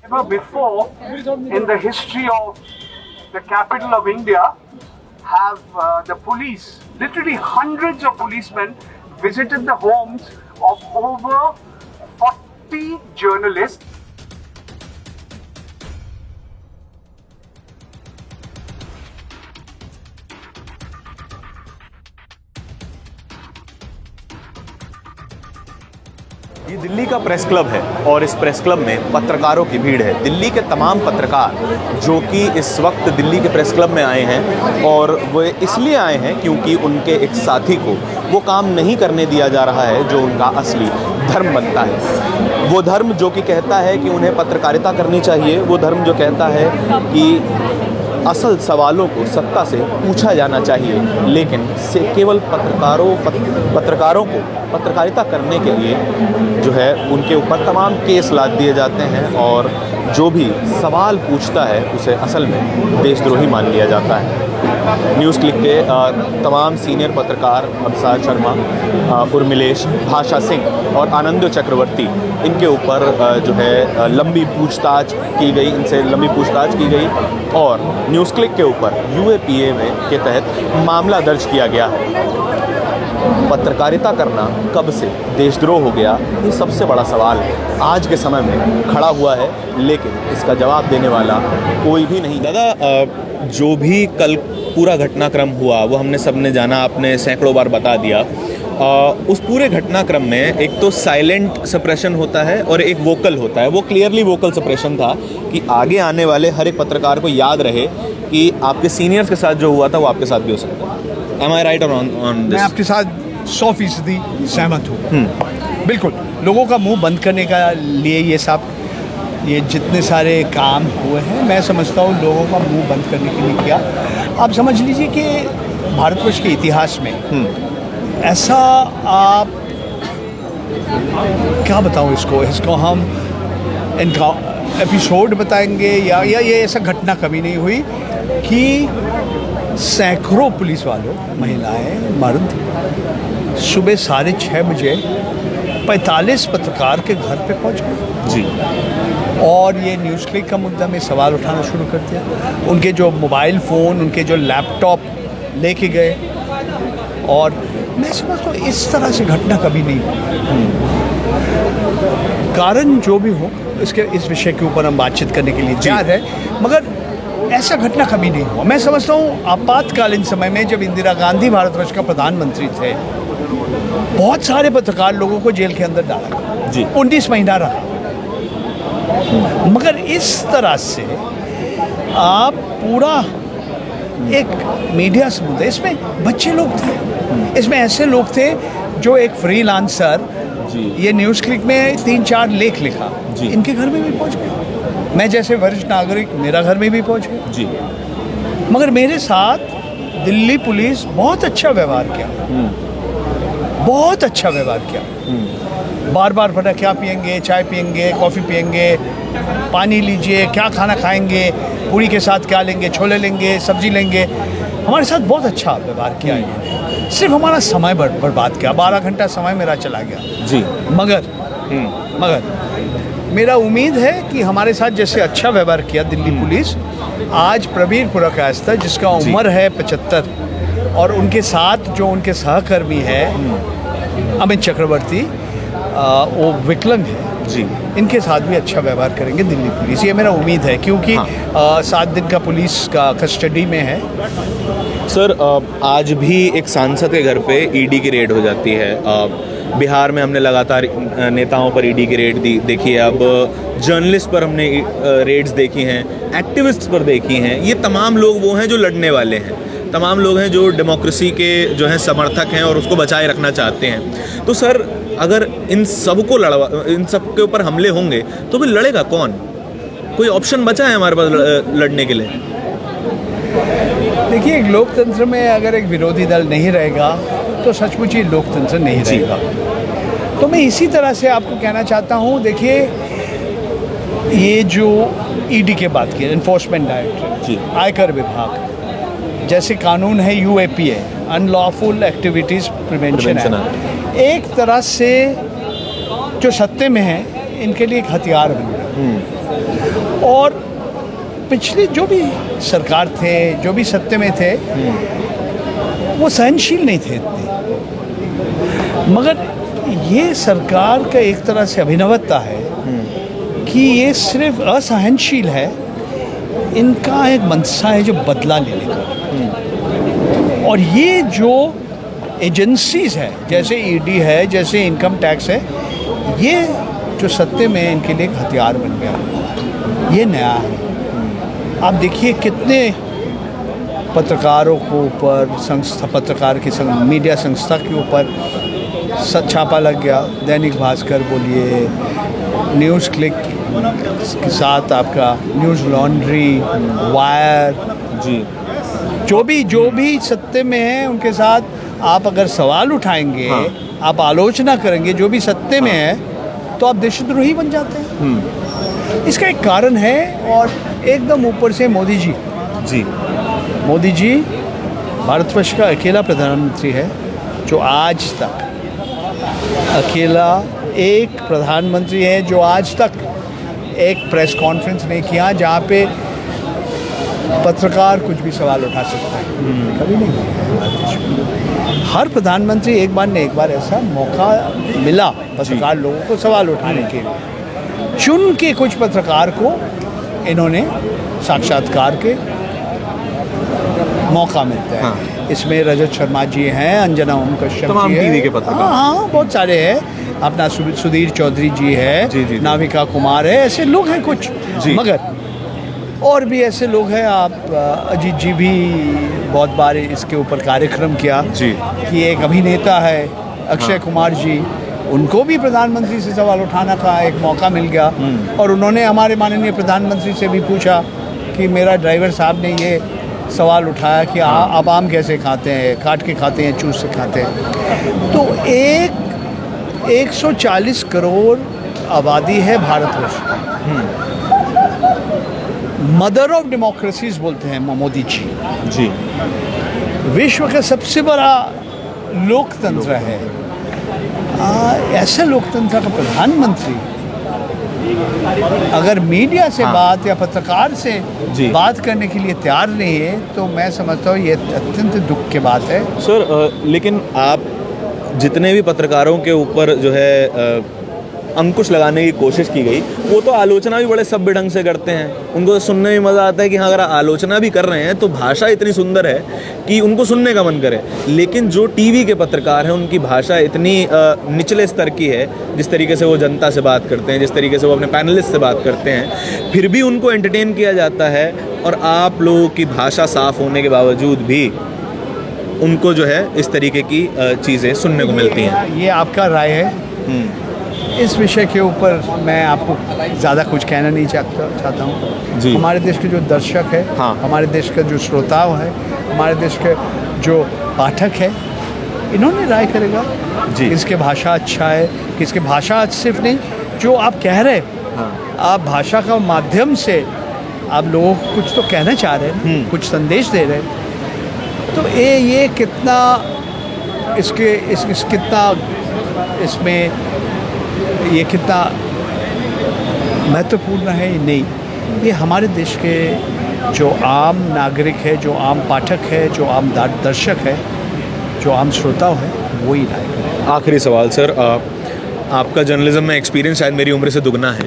Never before in the history of the capital of India have the police, literally hundreds of policemen, visited the homes of over 40 journalists. ये दिल्ली का press club है और इस press club में पत्रकारों की भीड़ है। दिल्ली के तमाम पत्रकार जो कि इस वक्त दिल्ली के प्रेस क्लब में आए हैं और वो इसलिए आए हैं क्योंकि उनके एक साथी को वो काम नहीं करने दिया जा रहा है जो उनका असली धर्म बनता है। वो धर्म जो कि कहता है कि उन्हें पत्रकारिता करनी चाहिए, वो धर्म जो कहता है कि असल सवालों को सत्ता से पूछा जाना चाहिए, लेकिन से केवल पत्रकारों को पत्रकारिता करने के लिए जो है उनके ऊपर तमाम केस लाद दिए जाते हैं और जो भी सवाल पूछता है उसे असल में देशद्रोही मान लिया जाता है। न्यूज़ क्लिक के तमाम सीनियर पत्रकार अभिषेक शर्मा, उर्मिलेश, भाषा सिंह और आनंद चक्रवर्ती, इनके ऊपर जो है लंबी पूछताछ की गई, इनसे लंबी पूछताछ की गई और न्यूज़ क्लिक के ऊपर UAPA के तहत मामला दर्ज किया गया है। पत्रकारिता करना कब से देशद्रोह हो गया, ये सबसे बड़ा सवाल आज के समय में खड़ा हुआ है, लेकिन इसका जवाब देने वाला कोई भी नहीं। दादा, जो भी कल पूरा घटनाक्रम हुआ वो हमने सबने जाना, आपने सैकड़ों बार बता दिया। उस पूरे घटनाक्रम में एक तो साइलेंट सप्रेशन होता है और एक वोकल होता है। वो क्लियरली वोकल सप्रेशन था कि आगे आने वाले हर एक पत्रकार को याद रहे कि आपके सीनियर्स के साथ जो हुआ था वो आपके साथ भी हो सकता है। Am I right on this? मैं आपके साथ 100% सहमत हूँ। बिल्कुल, लोगों का मुंह बंद करने का लिए ये जितने सारे काम हुए हैं, मैं समझता हूँ लोगों का मुंह बंद करने के लिए किया। आप समझ लीजिए कि भारतवर्ष के इतिहास में ऐसा, आप क्या बताऊँ इसको हम इनका एपिसोड बताएंगे या ये ऐसा घटना कभी नहीं हुई कि सैकड़ों पुलिस वालों, महिलाएं, मर्द सुबह 6:30 बजे 45 पत्रकार के घर पे पहुंच गए जी, और ये न्यूज़ क्लिक का मुद्दा में सवाल उठाना शुरू कर दिया। उनके जो मोबाइल फ़ोन, उनके जो लैपटॉप लेके गए और मैं समझता हूँ इस तरह से घटना कभी नहीं हुई। कारण जो भी हो, इस विषय के ऊपर हम बातचीत करने के लिए तैयार है, मगर ऐसा घटना कभी नहीं हुआ। मैं समझता हूँ आपातकालीन समय में जब इंदिरा गांधी भारतवर्ष का प्रधानमंत्री थे, बहुत सारे पत्रकार लोगों को जेल के अंदर डाला जी, 19 महीना रहा। मगर इस तरह से आप पूरा एक मीडिया समुदाय, इसमें बच्चे लोग थे, इसमें ऐसे लोग थे जो एक फ्रीलांसर ये न्यूज़ क्लिक में 3-4 लेख लिखा, इनके घर में भी पहुंच गए। मैं जैसे वरिष्ठ नागरिक, मेरा घर में भी पहुंच गए जी। मगर मेरे साथ दिल्ली पुलिस बहुत अच्छा व्यवहार किया, बहुत अच्छा व्यवहार किया। बार बार पूछा क्या पियेंगे, चाय पियेंगे, कॉफ़ी पियेंगे, पानी लीजिए, क्या खाना खाएंगे, पूरी के साथ क्या लेंगे, छोले लेंगे, सब्जी लेंगे। हमारे साथ बहुत अच्छा व्यवहार किया इन्होंने। सिर्फ हमारा समय बर्बाद किया, 12 घंटा समय मेरा चला गया जी। मगर मेरा उम्मीद है कि हमारे साथ जैसे अच्छा व्यवहार किया दिल्ली पुलिस, आज प्रवीर पुरकायस्थ जिसका उम्र है 75 और उनके साथ जो उनके सहकर्मी है अमित चक्रवर्ती, वो विकलांग है जी, इनके साथ भी अच्छा व्यवहार करेंगे दिल्ली पुलिस, ये मेरा उम्मीद है, क्योंकि 7 दिन का पुलिस का कस्टडी में है। सर, आज भी एक सांसद के घर पे ईडी की रेड हो जाती है। बिहार में हमने लगातार नेताओं पर ईडी की रेड देखी है, अब जर्नलिस्ट पर हमने रेड्स देखी हैं, एक्टिविस्ट्स पर देखी हैं। ये तमाम लोग वो हैं जो लड़ने वाले हैं, तमाम लोग हैं जो डेमोक्रेसी के जो हैं समर्थक हैं और उसको बचाए रखना चाहते हैं। तो सर, अगर इन सब के ऊपर हमले होंगे तो फिर लड़ेगा कौन? कोई ऑप्शन बचा है हमारे पास लड़ने के लिए? देखिए, एक लोकतंत्र में अगर एक विरोधी दल नहीं रहेगा तो सचमुच ही लोकतंत्र नहीं रहेगा। तो मैं इसी तरह से आपको कहना चाहता हूँ, देखिए, ये जो ईडी के बात की, एनफोर्समेंट डायरेक्टरेट, आयकर विभाग, जैसे कानून है UAPA, unlawful activities prevention act, एक तरह से जो सत्ते में है इनके लिए एक हथियार बन गया। और पिछले जो भी सरकार थे, जो भी सत्ते में थे, वो सहनशील नहीं थे इतने। मगर ये सरकार का एक तरह से अभिनवता है कि ये सिर्फ असहनशील है, इनका एक मनसा है जो बदला लेने का। और ये जो एजेंसीज है, जैसे ईडी है, जैसे इनकम टैक्स है, ये जो सत्ते में इनके लिए एक हथियार बन गया। ये नया है। आप देखिए कितने पत्रकारों को ऊपर, संस्था, पत्रकार की मीडिया संस्था के ऊपर छापा लग गया। दैनिक भास्कर बोलिए, न्यूज़ क्लिक के साथ आपका न्यूज़ लॉन्ड्री, वायर, जी, जो भी सत्ते में है उनके साथ आप अगर सवाल उठाएंगे, हाँ। आप आलोचना करेंगे, जो भी सत्ते में है, तो आप देशद्रोही बन जाते हैं। इसका एक कारण है, और एकदम ऊपर से मोदी जी। मोदी जी भारतवर्ष का अकेला प्रधानमंत्री है जो आज तक, अकेला एक प्रधानमंत्री है जो आज तक एक प्रेस कॉन्फ्रेंस नहीं किया जहाँ पे पत्रकार कुछ भी सवाल उठा सकता है। कभी नहीं हुआ है हमारे देश में। हर प्रधानमंत्री एक बार ऐसा मौका मिला पत्रकार लोगों को सवाल उठाने के लिए। चुन के कुछ पत्रकार को इन्होंने साक्षात्कार के मौका मिलता है। हाँ। इसमें रजत शर्मा जी हैं, अंजना ओम कश्यप तमाम जी हैं, टीवी के पत्रकार। हाँ, बहुत सारे हैं। अपना सुधीर चौधरी जी है, जी। नाविका कुमार है, ऐसे लोग हैं कुछ। जी। मगर और भी ऐसे लोग हैं। आप अजीत जी भी बहुत बार इसके ऊपर कार्यक्रम किया जी। कि एक अभिनेता है अक्षय कुमार जी, उनको भी प्रधानमंत्री से सवाल उठाने का एक मौका मिल गया। और उन्होंने हमारे माननीय प्रधानमंत्री से भी पूछा कि मेरा ड्राइवर साहब ने ये सवाल उठाया कि आप आम कैसे खाते हैं, काट के खाते हैं, चूस से खाते हैं। तो 140 करोड़ आबादी है भारतवर्ष। मदर ऑफ डेमोक्रेसीज बोलते हैं मोदी जी। विश्व का सबसे बड़ा लोकतंत्र है। ऐसे लोकतंत्र का प्रधानमंत्री अगर मीडिया से बात या पत्रकार से बात करने के लिए तैयार नहीं है, तो मैं समझता हूँ ये अत्यंत दुख की बात है। सर, लेकिन आप जितने भी पत्रकारों के ऊपर जो है अंकुश लगाने की कोशिश की गई, वो तो आलोचना भी बड़े सभ्य ढंग से करते हैं। उनको तो सुनने में मज़ा आता है कि हाँ, अगर आलोचना भी कर रहे हैं तो भाषा इतनी सुंदर है कि उनको सुनने का मन करे। लेकिन जो टीवी के पत्रकार हैं, उनकी भाषा इतनी निचले स्तर की है, जिस तरीके से वो जनता से बात करते हैं, जिस तरीके से वो अपने पैनलिस्ट से बात करते हैं, फिर भी उनको एंटरटेन किया जाता है। और आप लोगों की भाषा साफ़ होने के बावजूद भी उनको जो है इस तरीके की चीज़ें सुनने को मिलती हैं। ये आपका राय है। इस विषय के ऊपर मैं आपको ज़्यादा कुछ कहना नहीं चाहता हूँ। हमारे देश के जो दर्शक है, हमारे देश का जो श्रोता है, हमारे देश के जो पाठक है, इन्होंने राय करेगा किसके भाषा अच्छा है, किसके भाषा सिर्फ नहीं, जो आप कह रहे आप भाषा का माध्यम से आप लोगों को कुछ तो कहना चाह रहे हैं, कुछ संदेश दे रहे हैं। तो ये कितना इसमें ये कितना महत्वपूर्ण है नहीं, ये हमारे देश के जो आम नागरिक है, जो आम पाठक है, जो आम दर्शक है, जो आम श्रोता है, वो ही राय करें। आखिरी सवाल सर, आपका जर्नलिज्म में एक्सपीरियंस शायद मेरी उम्र से दुगना है।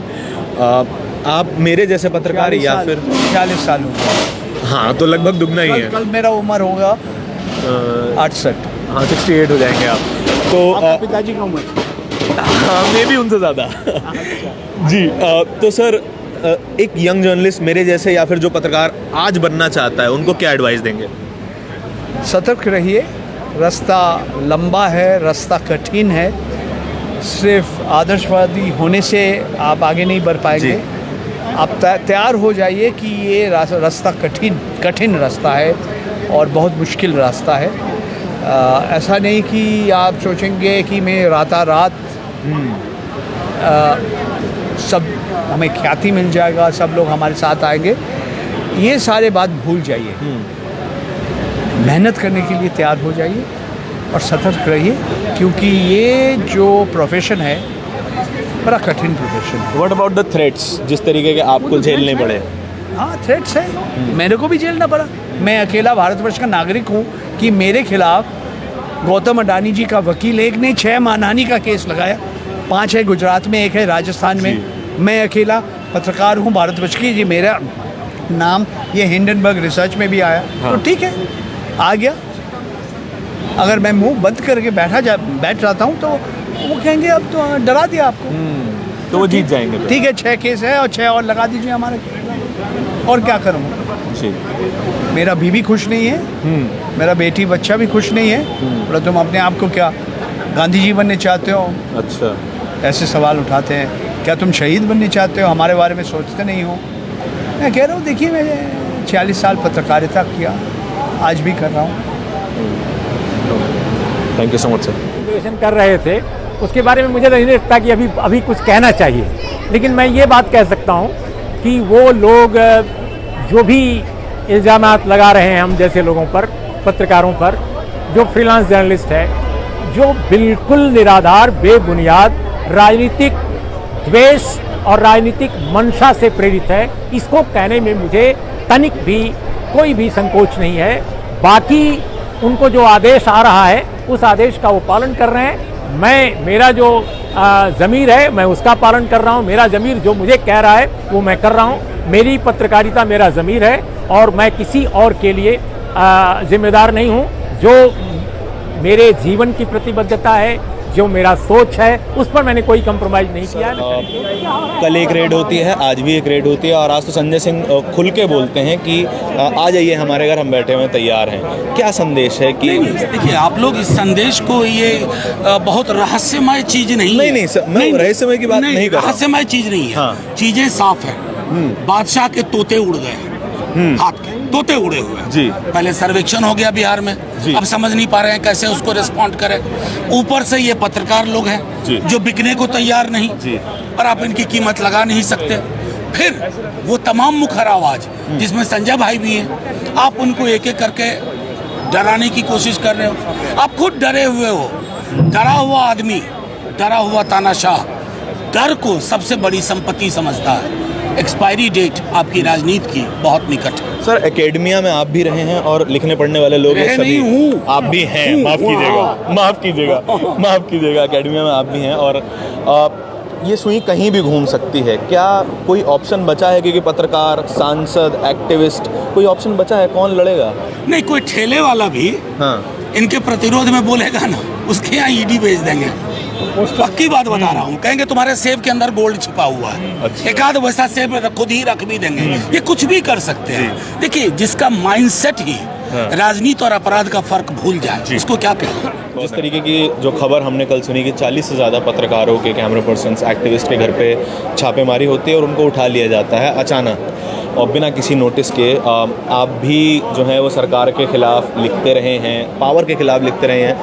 आप मेरे जैसे पत्रकार या फिर 40 साल हो गए। हाँ, तो लगभग दुगना ही है। कल मेरा उम्र होगा 68। हाँ, 68 हो जाएंगे आप। तो पिताजी का उम्र हाँ, मैं भी उनसे ज़्यादा। जी। तो सर, एक यंग जर्नलिस्ट मेरे जैसे या फिर जो पत्रकार आज बनना चाहता है, उनको क्या एडवाइस देंगे? सतर्क रहिए। रास्ता लंबा है, रास्ता कठिन है। सिर्फ आदर्शवादी होने से आप आगे नहीं बढ़ पाएंगे। आप तैयार हो जाइए कि ये रास्ता कठिन रास्ता है और बहुत मुश्किल रास्ता है। ऐसा नहीं कि आप सोचेंगे कि मैं रात सब हमें ख्याति मिल जाएगा, सब लोग हमारे साथ आएंगे। ये सारे बात भूल जाइए। मेहनत करने के लिए तैयार हो जाइए और सतर्क रहिए, क्योंकि ये जो प्रोफेशन है बड़ा कठिन प्रोफेशन है। व्हाट अबाउट द थ्रेट्स, जिस तरीके के आपको झेलने पड़े? हाँ, थ्रेट्स है, मेरे को भी झेलना पड़ा। मैं अकेला भारतवर्ष का नागरिक हूँ कि मेरे खिलाफ गौतम अडानी जी का वकील एक ने 6 मानहानि का केस लगाया, 5 है गुजरात में, 1 है राजस्थान में। मैं अकेला पत्रकार हूँ भारतवर्ष की, ये मेरा नाम ये हिंडनबर्ग रिसर्च में भी आया। तो ठीक है, आ गया। अगर मैं मुंह बंद करके बैठ जाता हूँ तो वो कहेंगे अब तो डरा दिया आपको, तो वो जीत जाएंगे। ठीक है, 6 केस है और 6 और लगा दीजिए हमारे, और क्या करूँगा जी। मेरा बीवी खुश नहीं है, मेरा बेटी बच्चा भी खुश नहीं है, बोला तुम अपने आप को क्या गांधी जी बनने चाहते हो? अच्छा, ऐसे सवाल उठाते हैं, क्या तुम शहीद बनने चाहते हो, हमारे बारे में सोचते नहीं हो? मैं कह रहा हूँ देखिए, मैंने 40 साल पत्रकारिता किया, आज भी कर रहा हूँ। Thank you so much sir. Investigation कर रहे थे, उसके बारे में मुझे नहीं लगता कि अभी कुछ कहना चाहिए, लेकिन मैं ये बात कह सकता हूँ कि वो लोग जो भी इल्ज़ामात लगा रहे हैं हम जैसे लोगों पर, पत्रकारों पर, जो फ्रीलांस जर्नलिस्ट है, जो बिल्कुल निराधार, बेबुनियाद राजनीतिक द्वेष और राजनीतिक मंशा से प्रेरित है, इसको कहने में मुझे तनिक भी कोई भी संकोच नहीं है। बाकी उनको जो आदेश आ रहा है उस आदेश का वो पालन कर रहे हैं। मेरा जो ज़मीर है मैं उसका पालन कर रहा हूँ, मेरा ज़मीर जो मुझे कह रहा है वो मैं कर रहा हूँ। मेरी पत्रकारिता मेरा ज़मीर है और मैं किसी और के लिए जिम्मेदार नहीं हूँ। जो मेरे जीवन की प्रतिबद्धता है, जो मेरा सोच है, उस पर मैंने कोई कंप्रोमाइज़ नहीं किया है। कल एक रेड होती है, आज भी एक रेड होती है, और आज तो संजय सिंह खुल के बोलते हैं कि आ जाइए हमारे घर, हम बैठे हुए तैयार हैं। क्या संदेश है कि देखिए आप लोग इस संदेश को, ये बहुत रहस्यमय चीज़ नहीं है। मैं रहस्यमय की बात नहीं कर रहा। रहस्यमय चीज़ नहीं है। हाँ। चीज़ें साफ है। बादशाह के तोते उड़ गए, हाथ के तोते उड़े हुए हैं। जी। पहले सर्वेक्षण हो गया बिहार में, अब समझ नहीं पा रहे हैं कैसे उसको रिस्पॉन्ड करें। ऊपर से ये पत्रकार लोग हैं जो बिकने को तैयार नहीं, और आप इनकी कीमत लगा नहीं सकते। फिर वो तमाम मुखर आवाज जिसमें संजय भाई भी हैं, आप उनको एक एक करके डराने की कोशिश कर रहे हो। आप खुद डरे हुए हो। डरा हुआ आदमी, डरा हुआ तानाशाह डर को सबसे बड़ी संपत्ति समझता है। एक्सपायरी डेट आपकी राजनीति की बहुत निकट है। सर, एकेडमिया में आप भी रहे हैं और लिखने पढ़ने वाले लोग हैं सभी। आप भी हैं, माफ कीजिएगा, एकेडमिया में आप भी हैं, और ये सुई कहीं भी घूम सकती है। क्या कोई ऑप्शन बचा है? क्योंकि पत्रकार, सांसद, एक्टिविस्ट, कोई ऑप्शन बचा है? कौन लड़ेगा? नहीं, कोई ठेले वाला भी इनके प्रतिरोध में बोलेगा ना, उसके यहाँ ईडी भेज देंगे। पक्की बात बता रहा हूँ, कहेंगे तुम्हारे सेब के अंदर गोल्ड छिपा हुआ है। अच्छा। एक आध वैसा सेब खुद ही रख भी देंगे। ये कुछ भी कर सकते हैं। देखिए, जिसका माइंडसेट ही राजनीति और अपराध का फर्क भूल जाए, उसको क्या कहें। जिस तरीके की जो खबर हमने कल सुनी कि 40 से ज़्यादा पत्रकारों के, कैमरा पर्सन्स, एक्टिविस्ट के घर पे छापेमारी होती है और उनको उठा लिया जाता है अचानक और बिना किसी नोटिस के। आप भी जो है वो सरकार के खिलाफ लिखते रहे हैं, पावर के खिलाफ लिखते रहे हैं।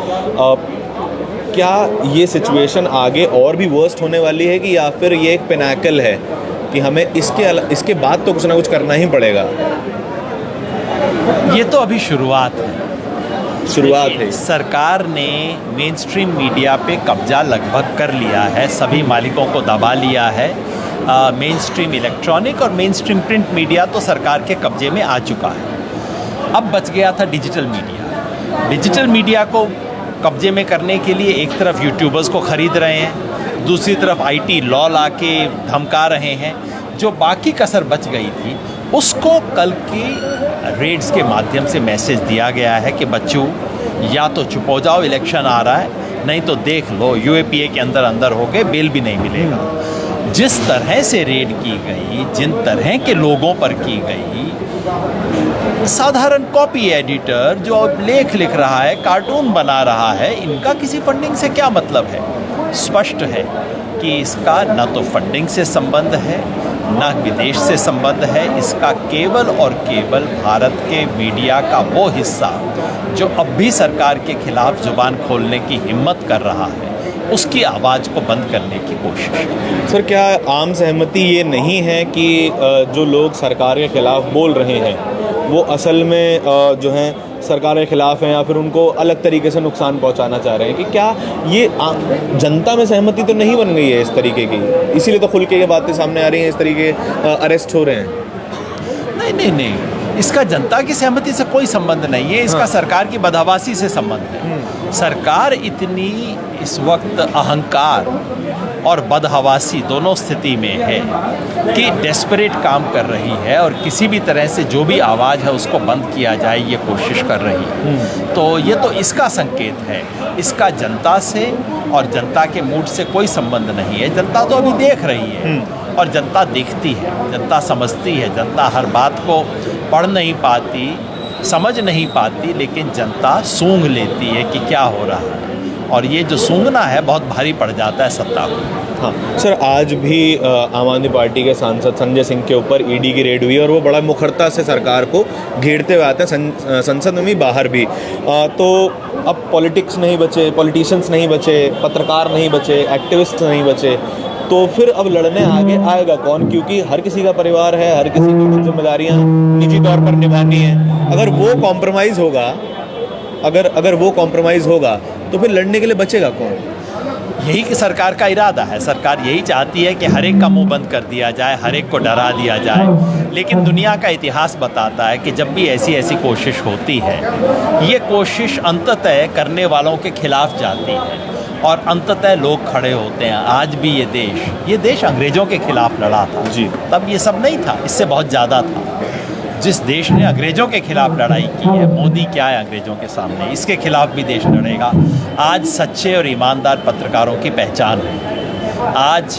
क्या ये सिचुएशन आगे और भी वर्स्ट होने वाली है, कि या फिर ये एक पिनाकल है कि हमें इसके बाद तो कुछ ना कुछ करना ही पड़ेगा? ये तो अभी शुरुआत है। सरकार ने मेन स्ट्रीम मीडिया पे कब्जा लगभग कर लिया है, सभी मालिकों को दबा लिया है। मेन स्ट्रीम इलेक्ट्रॉनिक और मेन स्ट्रीम प्रिंट मीडिया तो सरकार के कब्जे में आ चुका है। अब बच गया था डिजिटल मीडिया। डिजिटल मीडिया को कब्जे में करने के लिए एक तरफ यूट्यूबर्स को ख़रीद रहे हैं, दूसरी तरफ आईटी लॉ ला के धमका रहे हैं। जो बाकी कसर बच गई थी उसको कल की रेड्स के माध्यम से मैसेज दिया गया है कि बच्चों, या तो चुप हो जाओ, इलेक्शन आ रहा है, नहीं तो देख लो यूएपीए के अंदर हो गए, बेल भी नहीं मिलेगा। जिस तरह से रेड की गई, जिन तरह के लोगों पर की गई, साधारण कॉपी एडिटर जो लेख लिख रहा है, कार्टून बना रहा है, इनका किसी फंडिंग से क्या मतलब है? स्पष्ट है कि इसका न तो फंडिंग से संबंध है, न विदेश से संबंध है। इसका केवल और केवल भारत के मीडिया का वो हिस्सा जो अब भी सरकार के खिलाफ जुबान खोलने की हिम्मत कर रहा है, उसकी आवाज़ को बंद करने की कोशिश। सर, क्या आम सहमति ये नहीं है कि जो लोग सरकार के खिलाफ बोल रहे हैं वो असल में जो हैं सरकार के खिलाफ हैं या फिर उनको अलग तरीके से नुकसान पहुंचाना चाह रहे हैं, कि क्या ये जनता में सहमति तो नहीं बन गई है इस तरीके की, इसीलिए तो खुल के ये बातें सामने आ रही हैं, इस तरीके अरेस्ट हो रहे हैं? नहीं, इसका जनता की सहमति से कोई संबंध नहीं है, इसका सरकार की बदहवासी से संबंध है। सरकार इतनी इस वक्त अहंकार और बदहवासी दोनों स्थिति में है कि डेस्परेट काम कर रही है और किसी भी तरह से जो भी आवाज़ है उसको बंद किया जाए ये कोशिश कर रही है। तो ये तो इसका संकेत है, इसका जनता से और जनता के मूड से कोई संबंध नहीं है। जनता तो अभी देख रही है और जनता देखती है, जनता समझती है, जनता हर बात को पढ़ नहीं पाती, समझ नहीं पाती, लेकिन जनता सूंघ लेती है कि क्या हो रहा है, और ये जो सूंघना है बहुत भारी पड़ जाता है सत्ता को। हाँ सर, आज भी आम आदमी पार्टी के सांसद संजय सिंह के ऊपर ईडी की रेड हुई और वो बड़ा मुखरता से सरकार को घेरते हुए आते हैं, संसद में भी बाहर भी। तो अब पॉलिटिक्स नहीं बचे, पॉलिटिशियंस नहीं बचे, पत्रकार नहीं बचे, एक्टिविस्ट नहीं बचे, तो फिर अब लड़ने आगे आएगा कौन? क्योंकि हर किसी का परिवार है, हर किसी की कुछ जिम्मेदारियाँ निजी तौर पर निभानी है। अगर वो कॉम्प्रोमाइज़ होगा, अगर वो कॉम्प्रोमाइज़ होगा तो फिर लड़ने के लिए बचेगा कौन? यही कि सरकार का इरादा है, सरकार यही चाहती है कि हर एक का मुंह बंद कर दिया जाए, हर एक को डरा दिया जाए। लेकिन दुनिया का इतिहास बताता है कि जब भी ऐसी ऐसी कोशिश होती है, ये कोशिश अंततः करने वालों के खिलाफ जाती है और अंततः लोग खड़े होते हैं। आज भी ये देश अंग्रेज़ों के खिलाफ लड़ा था जी, तब ये सब नहीं था, इससे बहुत ज़्यादा था। जिस देश ने अंग्रेज़ों के खिलाफ लड़ाई की है, मोदी क्या है अंग्रेज़ों के सामने, इसके खिलाफ भी देश लड़ेगा। आज सच्चे और ईमानदार पत्रकारों की पहचान है, आज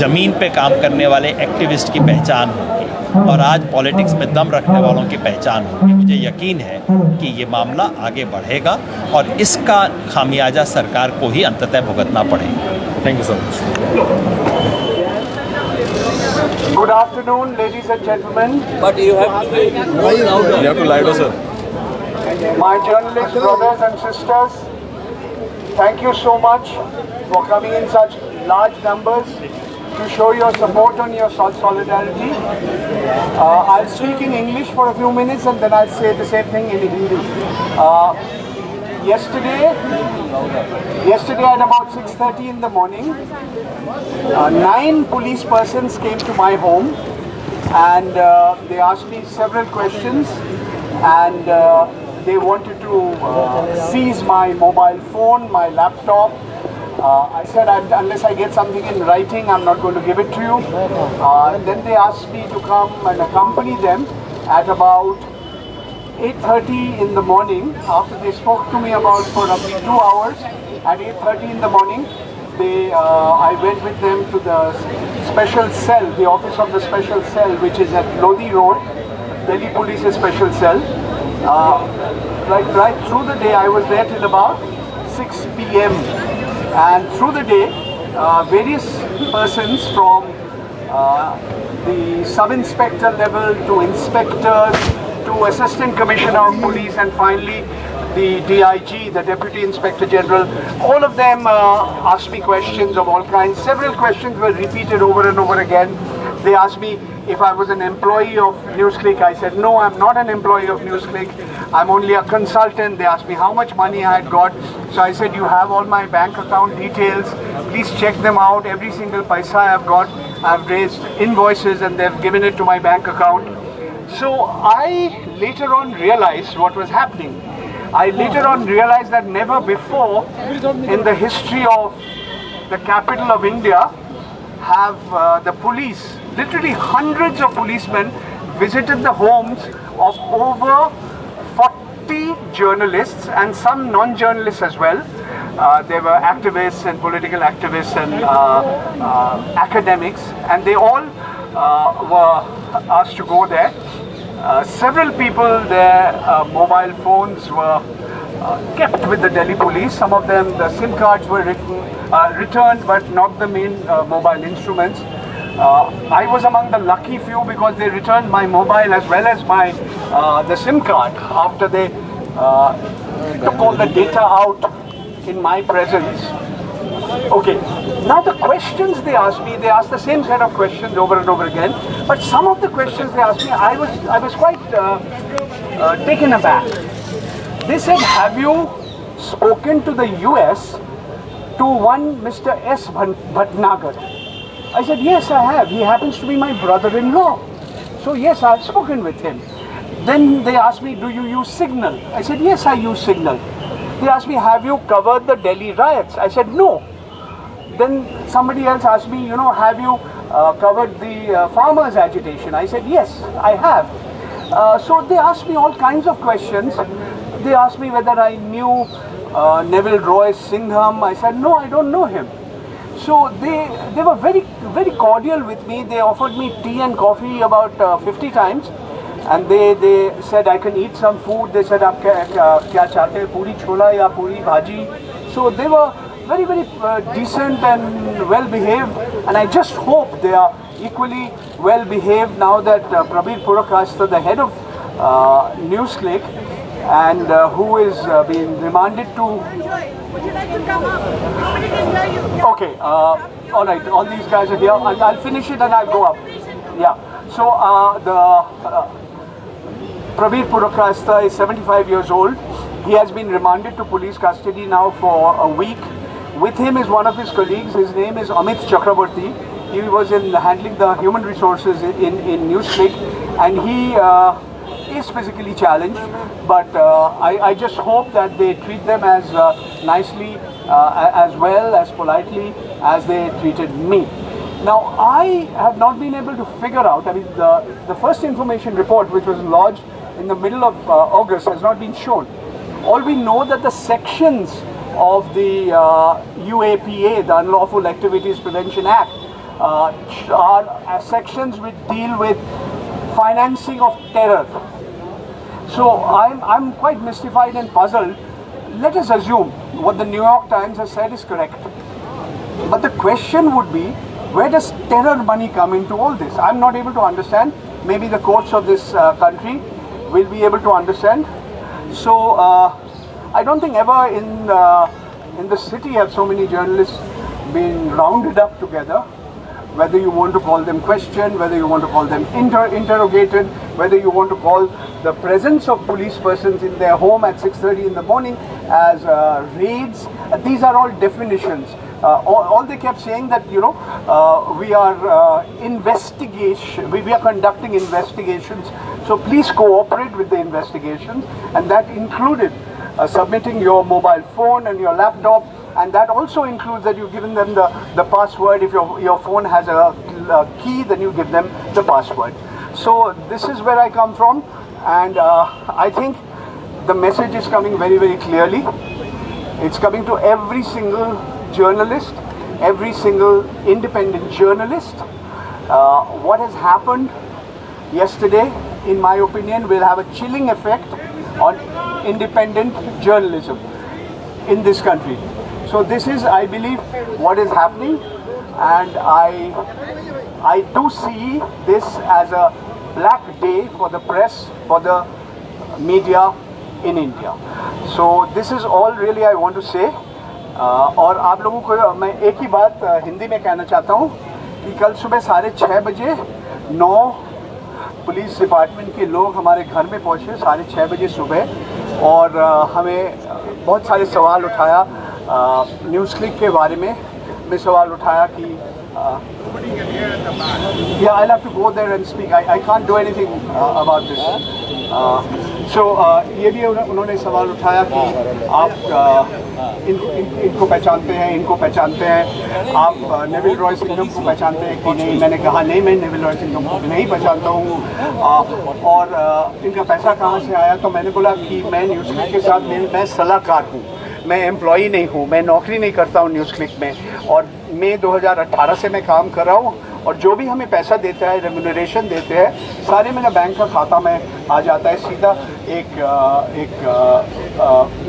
ज़मीन पे काम करने वाले एक्टिविस्ट की पहचान होगी, और आज पॉलिटिक्स में दम रखने वालों की पहचान होगी। मुझे यकीन है कि ये मामला आगे बढ़ेगा और इसका खामियाजा सरकार को ही अंततः भुगतना पड़ेगा। Thank you so much. Good afternoon, ladies and gentlemen. You have to louder, sir. My journalist brothers and sisters, thank you so much for coming in such large numbers to show your support and your solidarity. I'll speak in English for a few minutes and then I'll say the same thing in Hindi. Yesterday at about 6:30 in the morning, 9 police persons came to my home and they asked me several questions, and they wanted to seize my mobile phone, my laptop. I said unless I get something in writing, I'm not going to give it to you. Then they asked me to come and accompany them at about 8:30 in the morning. After they spoke to me about for roughly 2 hours, at 8:30 in the morning, I went with them to the special cell, the office of the special cell, which is at Lodi Road, Delhi Police's special cell. Right through the day, I was there till about 6 p.m. And through the day, various persons from the sub-inspector level to inspectors to assistant commissioner of police and finally the DIG, the Deputy Inspector General, all of them asked me questions of all kinds. Several questions were repeated over and over again. They asked me if I was an employee of NewsClick. I said, no, I'm not an employee of NewsClick. I'm only a consultant. They asked me how much money I had got. So I said, you have all my bank account details. Please check them out. Every single paisa I've got, I've raised invoices and they've given it to my bank account. So I later on realized what was happening. I later on realized that never before in the history of the capital of India have the police, literally hundreds of policemen, visited the homes of over 40 journalists and some non-journalists as well. There were activists and political activists and academics, and they all were asked to go there. Several people, their mobile phones were kept with the Delhi police. Some of them, the SIM cards were returned, but not the main mobile instruments. I was among the lucky few because they returned my mobile as well as my the SIM card after they took all the data out in my presence. Okay, now the questions they asked the same set of questions over and over again, but some of the questions they asked me, I was quite taken aback. They said, have you spoken to the US to one Mr. S. Bhatnagar? I said, yes, I have. He happens to be my brother-in-law. So yes, I've spoken with him. Then they asked me, do you use Signal? I said, yes, I use Signal. They asked me, have you covered the Delhi riots? I said, no. Then somebody else asked me, have you covered the farmers' agitation? I said, yes, I have. So they asked me all kinds of questions. They asked me whether I knew Neville Roy Singham. I said, no, I don't know him. So they were very, very cordial with me. They offered me tea and coffee about 50 times. And they said I can eat some food. They said, "Aap kya chahte hain, puri chola ya puri bhaji?" So they were very, very decent and well behaved. And I just hope they are equally well behaved now that Prabir Purokayastha, the head of NewsClick, and who is being remanded to. Okay, all right. All these guys are here. I'll finish it and I'll go up. Yeah. So Prabir Purokayastha is 75 years old. He has been remanded to police custody now for a week. With him is one of his colleagues. His name is Amit Chakraborty. He was handling the human resources in NewsClick, and he is physically challenged. But I just hope that they treat them as nicely, as well, as politely as they treated me. Now, I have not been able to figure out, I mean, the first information report, which was lodged in the middle of August, has not been shown. All we know that the sections of the UAPA, the Unlawful Activities Prevention Act, are sections which deal with financing of terror. So I'm quite mystified and puzzled. Let us assume what the New York Times has said is correct. But the question would be, where does terror money come into all this? I'm not able to understand. Maybe the courts of this country will be able to understand. So I don't think ever in the city have so many journalists been rounded up together. Whether you want to call them questioned, whether you want to call them interrogated, whether you want to call the presence of police persons in their home at 6:30 in the morning as raids. These are all definitions. All they kept saying that, we are we are conducting investigations. So please cooperate with the investigations, and that included submitting your mobile phone and your laptop, and that also includes that you've given them the password. If your phone has a key, then you give them the password. So this is where I come from, and I think the message is coming very, very clearly. It's coming to every single journalist, every single independent journalist. What has happened yesterday, in my opinion, will have a chilling effect on independent journalism in this country. So this is, I believe, what is happening, and I do see this as a black day for the press, for the media in India. So this is all really I want to say. और आप लोगों को मैं एक ही बात हिंदी में कहना चाहता हूँ कि कल सुबह 6:30 बजे 9 पुलिस डिपार्टमेंट के लोग हमारे घर में पहुँचे 6:30 बजे सुबह, और हमें बहुत सारे सवाल उठाया न्यूज़क्लिक के बारे में सवाल उठाया कि yeah, I'll have to go there and speak. I can't do anything about this. So ये भी उन्होंने सवाल उठाया कि आप इनको पहचानते हैं, इनको पहचानते हैं, आप नेविल रॉय सिंघम को पहचानते हैं कि नहीं? मैंने कहा नहीं, मैं नेविल रॉय सिंघम को नहीं पहचानता हूँ। और इनका पैसा कहाँ से आया? तो मैंने बोला कि मैं न्यूज़क्लिक के साथ मैं सलाहकार हूँ, मैं एम्प्लॉई नहीं हूँ, मैं नौकरी नहीं करता हूँ न्यूज़क्लिक में, और मैं 2018 से मैं काम कर रहा हूँ, और जो भी हमें पैसा देता है, रेम्यूनरेशन देते हैं, सारे मेरा बैंक का खाता में आ जाता है सीधा।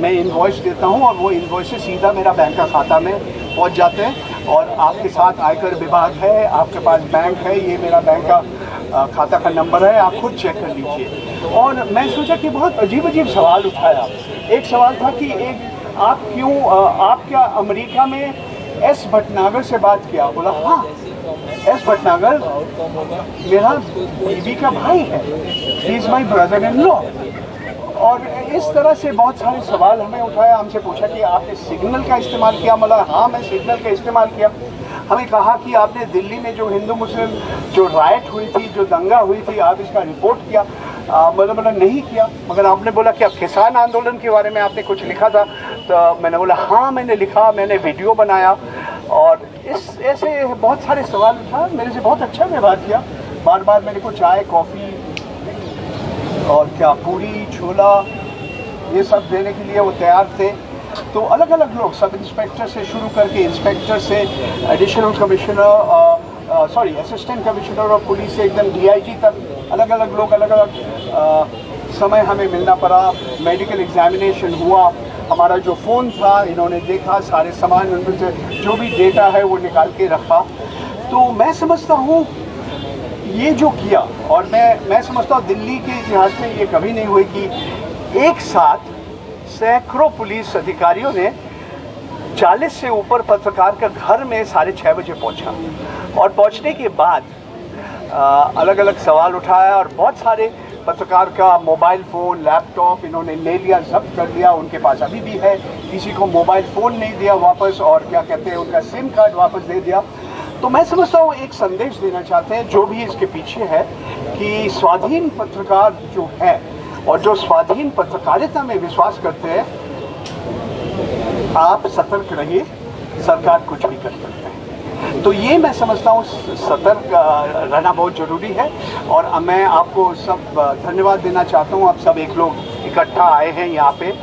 मैं इनवॉइस देता हूँ और वो इनवॉइस से सीधा मेरा बैंक का खाता में पहुँच जाते हैं। और आपके साथ आयकर विभाग है, आपके पास बैंक है, ये मेरा बैंक का खाता का नंबर है, आप खुद चेक कर लीजिए। और मैं सोचा कि बहुत अजीब अजीब सवाल उठाया। एक सवाल था कि आप क्या अमेरिका में एस भटनागर से बात किया। बोला हाँ, एस भटनागर मेरा बीवी का भाई है, he is my brother in law. और इस तरह से बहुत सारे सवाल हमें उठाया, हमसे पूछा कि आपने सिग्नल का इस्तेमाल किया। मतलब हाँ, मैं सिग्नल का इस्तेमाल किया। हमें कहा कि आपने दिल्ली में जो हिंदू मुस्लिम जो राइट हुई थी, जो दंगा हुई थी, आप इसका रिपोर्ट किया। मतलब नहीं किया। मगर आपने बोला कि आप किसान आंदोलन के बारे में आपने कुछ लिखा था। तो मैंने बोला हाँ, मैंने लिखा, मैंने वीडियो बनाया। और इस ऐसे बहुत सारे सवाल उठा, मेरे से बहुत अच्छा व्यवहार किया। बार बार मेरे को चाय, कॉफ़ी और क्या पूरी, छोला, ये सब देने के लिए वो तैयार थे। तो अलग अलग लोग, सब इंस्पेक्टर से शुरू करके इंस्पेक्टर से additional commissioner, sorry assistant commissioner of police से एकदम DIG तक, अलग अलग लोग, अलग अलग समय हमें मिलना पड़ा। मेडिकल एग्जामिनेशन हुआ, हमारा जो फ़ोन था इन्होंने देखा, सारे सामान उनमें से जो भी डेटा है वो निकाल के रखा। तो मैं समझता हूँ ये जो किया, और मैं समझता हूँ दिल्ली के इतिहास में ये कभी नहीं हुई कि एक साथ सैकड़ों पुलिस अधिकारियों ने 40 से ऊपर पत्रकार का घर में 6:30 बजे पहुंचा। और पहुंचने के बाद अलग अलग सवाल उठाया और बहुत सारे पत्रकार का मोबाइल फ़ोन, लैपटॉप इन्होंने ले लिया, जब्त कर लिया। उनके पास अभी भी है, किसी को मोबाइल फ़ोन नहीं दिया वापस, और क्या कहते हैं उनका सिम कार्ड वापस दे दिया। तो मैं समझता हूँ एक संदेश देना चाहते हैं जो भी इसके पीछे है कि स्वाधीन पत्रकार जो है और जो स्वाधीन पत्रकारिता में विश्वास करते हैं, आप सतर्क रहिए, सरकार कुछ भी कर सकते हैं। तो ये मैं समझता हूँ सतर्क रहना बहुत ज़रूरी है। और मैं आपको सब धन्यवाद देना चाहता हूँ, आप सब एक लोग इकट्ठा आए हैं यहाँ पे।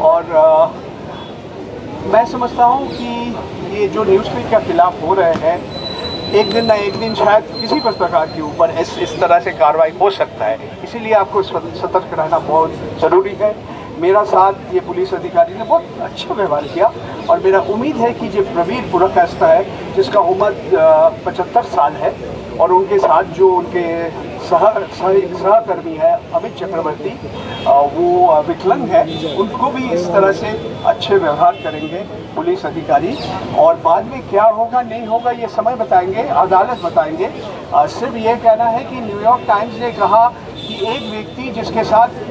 और मैं समझता हूँ कि ये जो न्यूज़ क्लिक के खिलाफ हो रहे हैं, एक दिन ना एक दिन शायद किसी पत्रकार के ऊपर इस तरह से कार्रवाई हो सकता है। इसीलिए आपको सतर्क रहना बहुत ज़रूरी है। मेरा साथ ये पुलिस अधिकारी ने बहुत अच्छा व्यवहार किया, और मेरा उम्मीद है कि जो प्रवीर पुरकास्ता है, जिसका उम्र 75 साल है, और उनके साथ जो उनके सहकर्मी है अमित चक्रवर्ती, वो विकलांग है, उनको भी इस तरह से अच्छे व्यवहार करेंगे पुलिस अधिकारी। और बाद में क्या होगा नहीं होगा ये समय बताएंगे, अदालत बताएंगे। सिर्फ ये कहना है कि न्यूयॉर्क टाइम्स ने कहा कि एक व्यक्ति जिसके साथ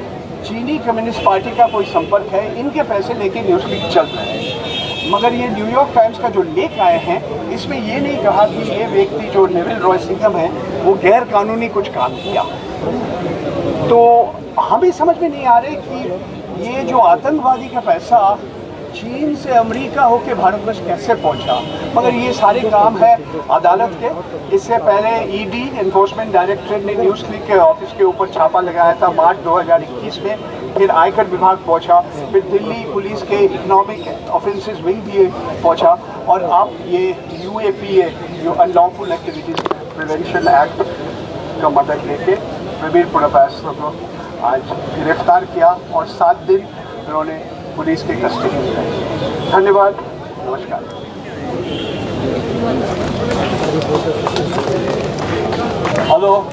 चीनी कम्युनिस्ट पार्टी का कोई संपर्क है, इनके पैसे लेके न्यूज़ क्लिक चल रहे हैं। मगर ये न्यूयॉर्क टाइम्स का जो लेख आए हैं, इसमें ये नहीं कहा कि ये व्यक्ति जो नेविल रॉय सिंघम है वो गैर कानूनी कुछ काम किया। तो हमें समझ में नहीं आ रहा कि ये जो आतंकवादी का पैसा चीन से अमेरिका होके भारतवर्ष कैसे पहुंचा। मगर ये सारे काम है अदालत के। इससे पहले ED एनफोर्समेंट डायरेक्टरेट ने न्यूज़ क्लिक के ऑफिस के ऊपर छापा लगाया था मार्च 2021 में। फिर आयकर विभाग पहुंचा, फिर दिल्ली पुलिस के इकोनॉमिक ऑफेंसेस विंग भी पहुंचा, और अब ये UAPA जो अनलॉफुल एक्टिविटीज प्रिवेंशन एक्ट का मदद लेके प्रवीर पुरकास्ता को आज गिरफ्तार किया, और 7 दिन उन्होंने पुलिस के कस्टडी में रहे। धन्यवाद, नमस्कार। हेलो।